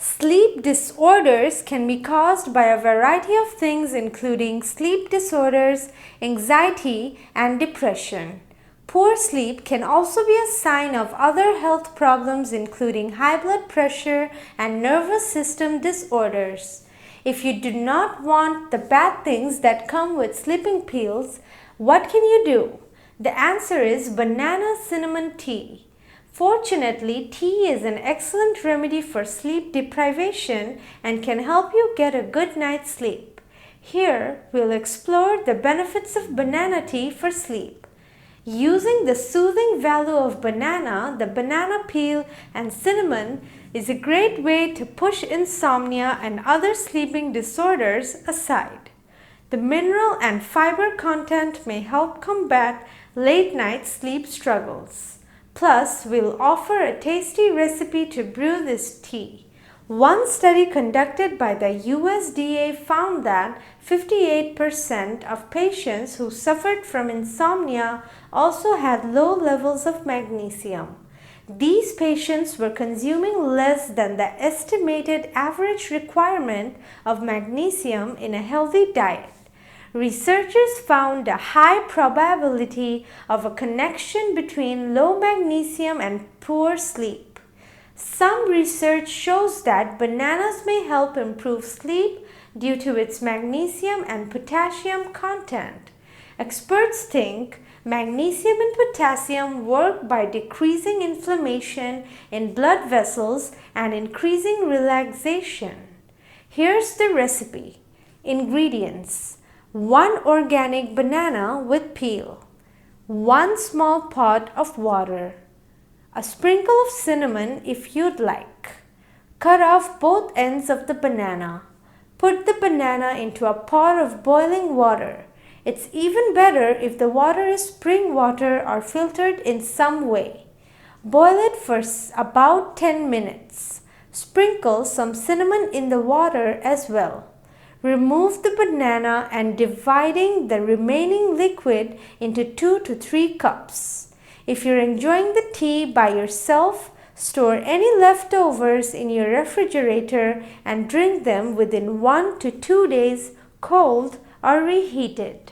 Sleep disorders can be caused by a variety of things including sleep disorders, anxiety, and depression. Poor sleep can also be a sign of other health problems including high blood pressure and nervous system disorders. If you do not want the bad things that come with sleeping pills, what can you do? The answer is banana cinnamon tea. Fortunately, tea is an excellent remedy for sleep deprivation and can help you get a good night's sleep. Here, we'll explore the benefits of banana tea for sleep. Using the soothing value of banana, the banana peel, and cinnamon is a great way to push insomnia and other sleeping disorders aside. The mineral and fiber content may help combat late-night sleep struggles. Plus, we'll offer a tasty recipe to brew this tea. One study conducted by the USDA found that 58% of patients who suffered from insomnia also had low levels of magnesium. These patients were consuming less than the estimated average requirement of magnesium in a healthy diet. Researchers found a high probability of a connection between low magnesium and poor sleep. Some research shows that bananas may help improve sleep due to its magnesium and potassium content. Experts think magnesium and potassium work by decreasing inflammation in blood vessels and increasing relaxation. Here's the recipe. Ingredients: 1 organic banana with peel, 1 small pot of water, a sprinkle of cinnamon if you'd like. Cut off both ends of the banana. Put the banana into a pot of boiling water. It's even better if the water is spring water or filtered in some way. Boil it for about 10 minutes. Sprinkle some cinnamon in the water as well. Remove the banana and dividing the remaining liquid into 2 to 3 cups. If you're enjoying the tea by yourself, store any leftovers in your refrigerator and drink them within 1 to 2 days, cold or reheated.